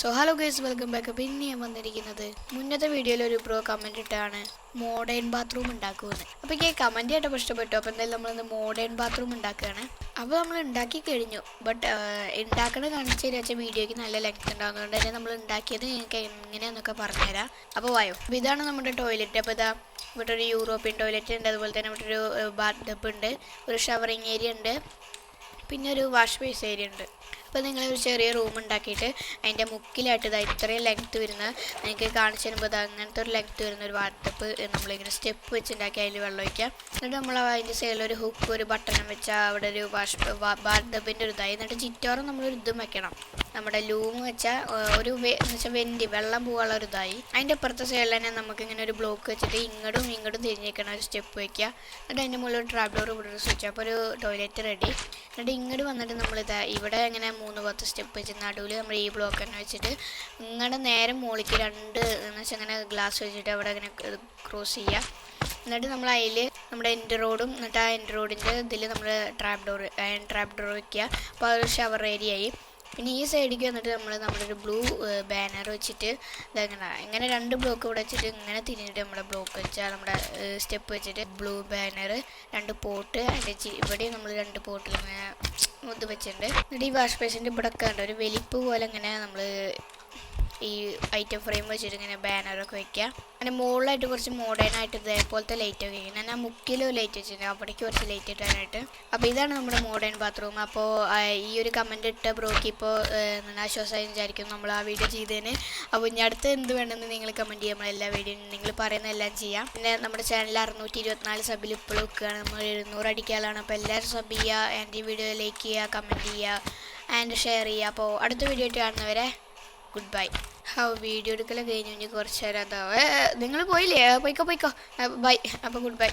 So hello guys, welcome back. പിന്നെ ഞാൻ വന്നിരിക്കുന്നത് മുന്നത്തെ വീഡിയോയിൽ ഒരു ബ്രോ കമൻറ്റ് ഇട്ടാണ് മോഡേൺ ബാത്റൂം ഉണ്ടാക്കുമെന്ന്. അപ്പോൾ എനിക്ക് കമൻറ്റ് ആയിട്ട് ഇഷ്ടപ്പെട്ടു. അപ്പോൾ എന്തായാലും നമ്മളിന്ന് മോഡേൺ ബാത്റൂം ഉണ്ടാക്കുകയാണ്. അപ്പോൾ നമ്മൾ ഉണ്ടാക്കി കഴിഞ്ഞു. ബട്ട് ഉണ്ടാക്കണത് കാണിച്ചു തരാച്ച വീഡിയോയ്ക്ക് നല്ല ലെങ്ത് ഉണ്ടാകുന്നതുകൊണ്ട് തന്നെ നമ്മൾ ഉണ്ടാക്കിയത് നിങ്ങൾക്ക് എങ്ങനെയാണെന്നൊക്കെ പറഞ്ഞുതരാം. അപ്പോൾ വായോ. അപ്പോൾ ഇതാണ് നമ്മുടെ ടോയ്ലറ്റ്. അപ്പോൾ ഇതാ ഇവിടെ ഒരു യൂറോപ്യൻ ടോയ്ലറ്റ് ഉണ്ട്. അതുപോലെ തന്നെ ഇവിടെ ഒരു ബാത്ത് ടബ് ഉണ്ട്, ഒരു ഷവറിങ് ഏരിയ ഉണ്ട്, പിന്നെ ഒരു വാഷ് ബേസ് ഏരിയ ഉണ്ട്. അപ്പോൾ നിങ്ങളൊരു ചെറിയ റൂം ഉണ്ടാക്കിയിട്ട് അതിൻ്റെ മുക്കിലായിട്ട് ഇതാ ഇത്രയും ലെങ്ത്ത് വരുന്ന നിങ്ങൾക്ക് കാണിച്ചു തരുമ്പോൾ അങ്ങനത്തെ ഒരു ലെങ്ത്ത് വരുന്ന ഒരു വാട്ടപ്പ് നമ്മളിങ്ങനെ സ്റ്റെപ്പ് വെച്ചുണ്ടാക്കി അതിൽ വെള്ളം ഒഴിക്കാം. എന്നിട്ട് നമ്മൾ അതിൻ്റെ സൈഡിൽ ഒരു ഹുക്ക് ഒരു ബട്ടൺ വെച്ചാൽ അവിടെ ഒരു ബാർഡബിൻ്റെ ഒരു ഇതായി. എന്നിട്ട് ചുറ്റോറും നമ്മളൊരു ഇതും വെക്കണം, നമ്മുടെ ലൂം വെച്ചാൽ ഒരു വെൻറ്റി വെള്ളം പോകാനുള്ള ഒരു ഇതായി. അതിൻ്റെ അപ്പുറത്തെ സൈഡിൽ തന്നെ നമുക്കിങ്ങനെ ഒരു ബ്ലോക്ക് വെച്ചിട്ട് ഇങ്ങോട്ടും തിരിഞ്ഞേക്കണം ഒരു സ്റ്റെപ്പ് വയ്ക്കുക. എന്നിട്ട് അതിൻ്റെ മുകളിൽ ഒരു ട്രാപ്പ് ഡോർ ഇവിടെ ഒരു സ്വിച്ച്. അപ്പോൾ ഒരു ടോയ്ലറ്റ് റെഡി. എന്നിട്ട് ഇങ്ങോട്ട് വന്നിട്ട് നമ്മളിതാ ഇവിടെ ഇങ്ങനെ 3-10 സ്റ്റെപ്പ് വെച്ച് നടുവിൽ നമ്മൾ ഈ ബ്ലോക്ക് തന്നെ വെച്ചിട്ട് ഇങ്ങനെ നേരെ മുകളിലേക്ക് എന്ന് വെച്ചാൽ അങ്ങനെ ഗ്ലാസ് വെച്ചിട്ട് അവിടെ അങ്ങനെ ക്രോസ് ചെയ്യുക. എന്നിട്ട് നമ്മൾ അതിൽ നമ്മുടെ എൻഡ് റോഡും എന്നിട്ട് ആ എൻഡ് റോഡിൻ്റെ ഇതിൽ നമ്മൾ ട്രാപ്പ് ഡോർ വയ്ക്കുക. അപ്പോൾ അതൊരു ഷവർ ഏരിയ ആയി. പിന്നെ ഈ സൈഡിലേക്ക് വന്നിട്ട് നമ്മളൊരു ബ്ലൂ ബാനർ വെച്ചിട്ട് ഇങ്ങനെ 2 ബ്ലോക്ക് ഇവിടെ വെച്ചിട്ട് ഇങ്ങനെ തിരിഞ്ഞിട്ട് നമ്മുടെ ബ്ലോക്ക് വെച്ചാൽ നമ്മുടെ സ്റ്റെപ്പ് വെച്ചിട്ട് ബ്ലൂ ബാനർ 2 പോട്ട് അതിൻ്റെ ഇവിടെ നമ്മൾ 2 പോട്ടിൽ ഇങ്ങനെ ഇത് വെച്ചിട്ടുണ്ട്. എന്നിട്ട് ഈ വാഷ് ബേസിൻ്റെ ഇവിടെ ഒക്കെ ഉണ്ട് ഒരു വലിപ്പ് പോലെ ഇങ്ങനെ നമ്മൾ ഈ ഐറ്റം ഫ്രെയിം വെച്ചിട്ട് ഇങ്ങനെ ബാനറൊക്കെ വയ്ക്കുക. അങ്ങനെ മുകളിലായിട്ട് കുറച്ച് മോഡേൺ ആയിട്ട് ഇതേപോലത്തെ ലൈറ്റ് ഒക്കെ വയ്ക്കുന്നത്. ഞാൻ മുക്കിലും ലൈറ്റ് വെച്ചിട്ടുണ്ട്, അവിടേക്ക് കുറച്ച് ലൈറ്റ് ഇട്ടാനായിട്ട്. അപ്പോൾ ഇതാണ് നമ്മുടെ മോഡേൺ ബാത്റൂം. അപ്പോൾ ഈ ഒരു കമൻറ്റ് ഇട്ട ബ്രോക്ക് ഇപ്പോൾ ആശ്വാസമായി വിചാരിക്കുന്നു നമ്മൾ ആ വീഡിയോ ചെയ്തതിന്. അപ്പോൾ ഇനി അടുത്ത് എന്ത് വേണമെന്ന് നിങ്ങൾ കമൻറ്റ് ചെയ്യാം. നമ്മളെല്ലാ വീഡിയോയും നിങ്ങൾ പറയുന്ന എല്ലാം ചെയ്യാം. പിന്നെ നമ്മുടെ ചാനൽ 624 സബിൽ ഇപ്പോഴും വെക്കുകയാണ്. നമ്മൾ 700 അടിക്കാനാണ്. അപ്പോൾ എല്ലാവരും സബ് ചെയ്യുക, എൻ്റെ ഈ വീഡിയോ ലൈക്ക് ചെയ്യുക, കമൻറ്റ് ചെയ്യുക ആൻഡ് ഷെയർ ചെയ്യുക. അപ്പോൾ അടുത്ത വീഡിയോ ആയിട്ട് കാണുന്നവരെ ഗുഡ് ബൈ. വീഡിയോ എടുക്കലൊക്കെ കഴിഞ്ഞു. ഇനി കുറച്ച് നേരം അതാ നിങ്ങൾ പോയില്ലേ, പോയിക്കോ ബൈ. അപ്പോൾ ഗുഡ് ബൈ.